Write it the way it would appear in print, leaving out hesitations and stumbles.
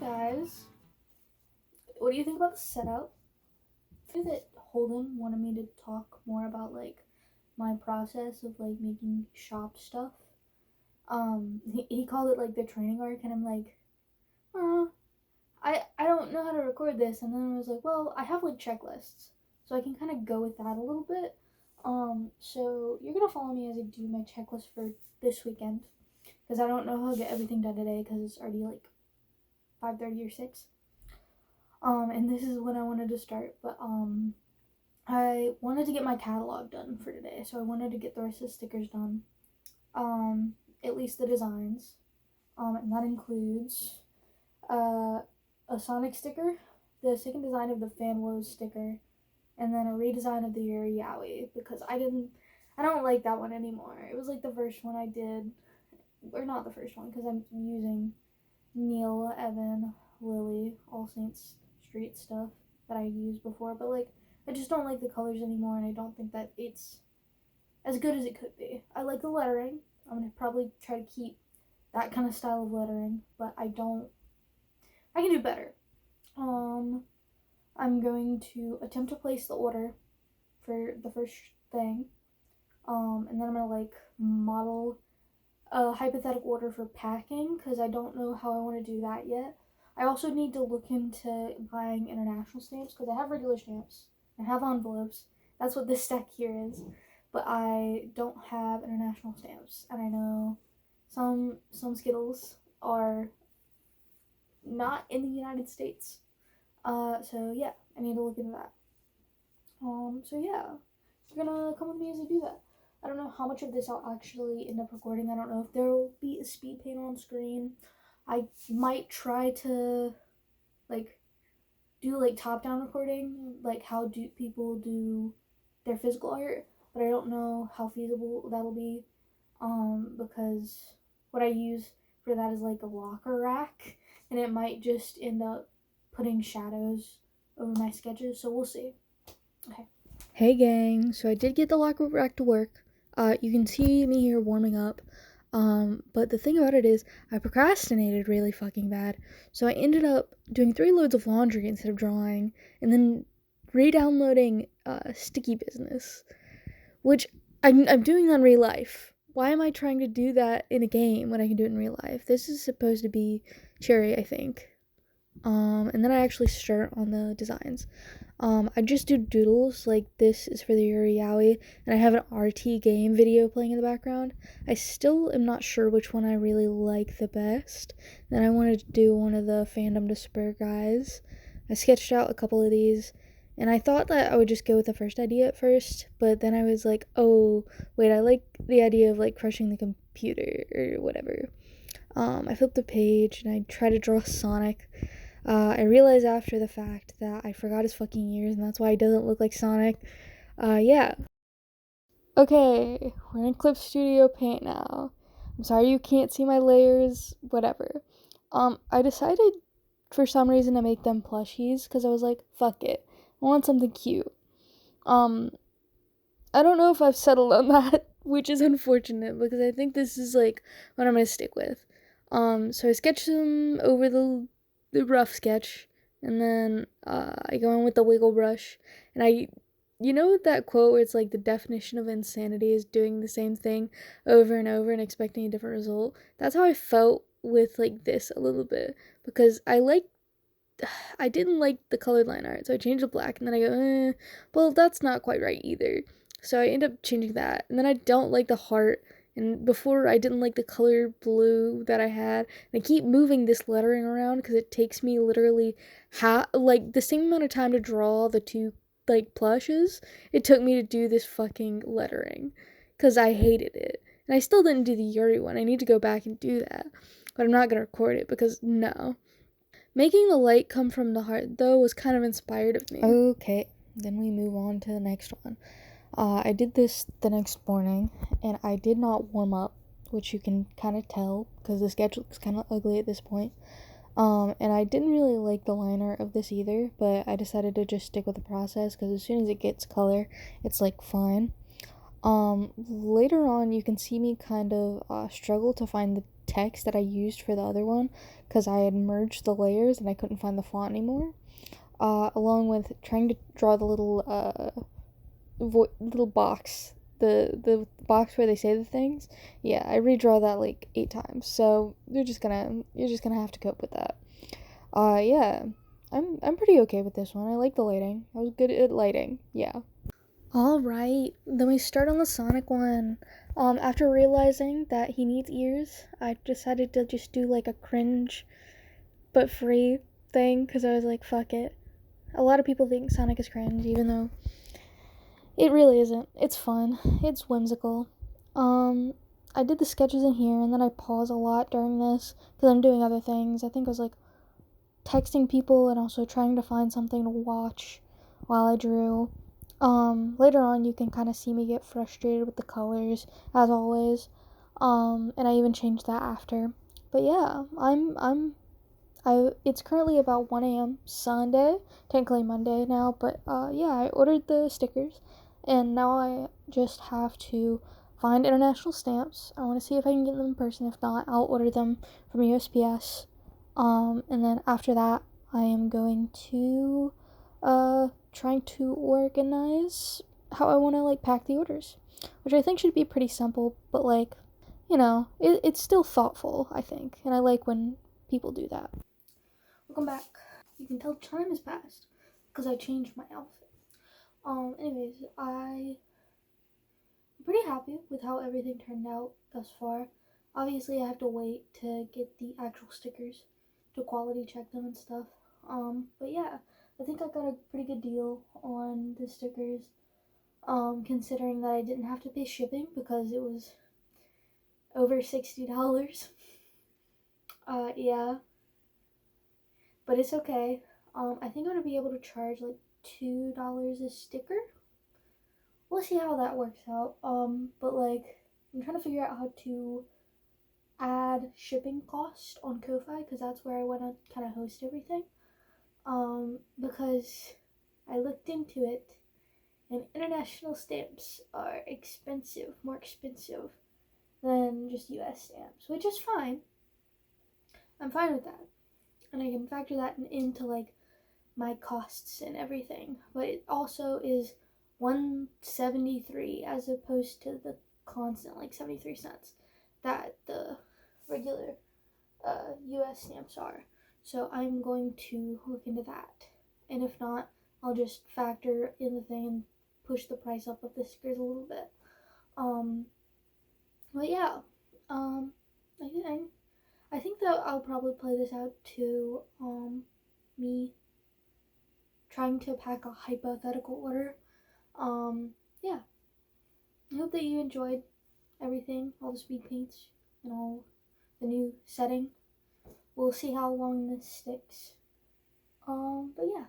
guys, what do you think about the setup? I knew that Holden wanted me to talk more about like my process of like making shop stuff. He called it like the training arc, and I'm like, uh, I don't know how to record this, and then I was like, well, I have like checklists, so I can kind of go with that a little bit. So you're gonna follow me as I do my checklist for this weekend, because I don't know how I'll get everything done today, because it's already like 5:30 or 6. And this is when I wanted to start, but I wanted to get my catalog done for today, so I wanted to get the rest of the stickers done. At least the designs. And that includes a Sonic sticker, the second design of the Fanwoes sticker, and then a redesign of the Yuri Yowie, because I don't like that one anymore. It was like the first one I did, or not the first one, because I'm using Neil, Evan, Lily, All Saints Street stuff that I used before, but like I just don't like the colors anymore, and I don't think that it's as good as it could be. I like the lettering. I'm gonna probably try to keep that kind of style of lettering, but I can do better. I'm going to attempt to place the order for the first thing, and then I'm gonna like model a hypothetical order for packing, because I don't know how I want to do that yet. I also need to look into buying international stamps, because I have regular stamps. I have envelopes. That's what this stack here is. But I don't have international stamps. And I know some Skittles are not in the United States. So yeah, I need to look into that. So yeah, you're gonna come with me as I do that. I don't know how much of this I'll actually end up recording. I don't know if there will be a speed paint on screen. I might try to like do like top-down recording, like how do people do their physical art, but I don't know how feasible that'll be, because what I use for that is like a locker rack, and it might just end up putting shadows over my sketches, so we'll see. Okay. Hey gang, so I did get the locker rack to work. You can see me here warming up. But the thing about it is, I procrastinated really fucking bad. So I ended up doing 3 loads of laundry instead of drawing, and then re-downloading Sticky Business, which I'm doing on real life. Why am I trying to do that in a game when I can do it in real life? This is supposed to be Cherry, I think. And then I actually start on the designs. I just do doodles, like this is for the Yuri Yowie, and I have an RT game video playing in the background. I still am not sure which one I really like the best. Then I wanted to do one of the Fandom Despair guys. I sketched out a couple of these, and I thought that I would just go with the first idea at first, but then I was like, oh, wait, I like the idea of like crushing the computer or whatever. I flipped the page and I tried to draw Sonic. I realized after the fact that I forgot his fucking ears, and that's why he doesn't look like Sonic. Yeah. Okay, we're in Clip Studio Paint now. I'm sorry you can't see my layers, whatever. I decided for some reason to make them plushies, because I was like, fuck it. I want something cute. I don't know if I've settled on that, which is unfortunate, because I think this is like what I'm gonna stick with. So I sketched them over the rough sketch, and then I go in with the wiggle brush, and you know that quote where it's like the definition of insanity is doing the same thing over and over and expecting a different result? That's how I felt with like this a little bit, because I didn't like the colored line art, so I changed to black, and then I go, well, that's not quite right either. So I end up changing that, and then I don't like the heart, and before I didn't like the color blue that I had, and I keep moving this lettering around because it takes me literally like the same amount of time to draw the two like plushes it took me to do this fucking lettering, because I hated it. And I still didn't do the Yuri one. I need to go back and do that, but I'm not gonna record it because no. Making the light come from the heart, though, was kind of inspired of me. Okay, then we move on to the next one. I did this the next morning, and I did not warm up, which you can kind of tell, because the sketch looks kind of ugly at this point. And I didn't really like the line art of this either, but I decided to just stick with the process, because as soon as it gets color, it's, like, fine. Later on, you can see me kind of struggle to find the text that I used for the other one because I had merged the layers and I couldn't find the font anymore. Along with trying to draw the little box, the box where they say the things. Yeah, I redraw that like 8 times. So you're just gonna have to cope with that. Yeah, I'm pretty okay with this one. I like the lighting. I was good at lighting. Yeah. All right, then we start on the Sonic one. After realizing that he needs ears, I decided to just do like a cringe but free thing because I was like, fuck it. A lot of people think Sonic is cringe, even though it really isn't. It's fun. It's whimsical. I did the sketches in here, and then I pause a lot during this because I'm doing other things. I think I was like texting people and also trying to find something to watch while I drew. Later on, you can kind of see me get frustrated with the colors, as always. And I even changed that after. But yeah, it's currently about 1 a.m. Sunday, technically Monday now, but yeah, I ordered the stickers, and now I just have to find international stamps. I want to see if I can get them in person. If not, I'll order them from USPS. And then after that, I am going to trying to organize how I want to like pack the orders, which I think should be pretty simple, but like, it's still thoughtful, I think, and I like when people do that. Welcome back. You can tell time has passed because I changed my outfit. Anyways, I'm pretty happy with how everything turned out thus far. Obviously, I have to wait to get the actual stickers to quality check them and stuff. But yeah, I think I got a pretty good deal on the stickers. Considering that I didn't have to pay shipping because it was over $60. Yeah, but it's okay. I think I'm gonna be able to charge like $2 a sticker. We'll see how that works out. But like, I'm trying to figure out how to add shipping cost on Ko-fi because that's where I want to kind of host everything. Because I looked into it, and international stamps are expensive, more expensive than just US stamps, which is fine. I'm fine with that, and I can factor that into like my costs and everything. But it also is $1.73 as opposed to the constant like 73 cents that the regular US stamps are. So I'm going to look into that, and if not, I'll just factor in the thing and push the price up of the stickers a little bit. But yeah, um, I think that I'll probably play this out to me trying to pack a hypothetical order. Yeah, I hope that you enjoyed everything, all the speed paints and all the new setting. We'll see how long this sticks. But yeah,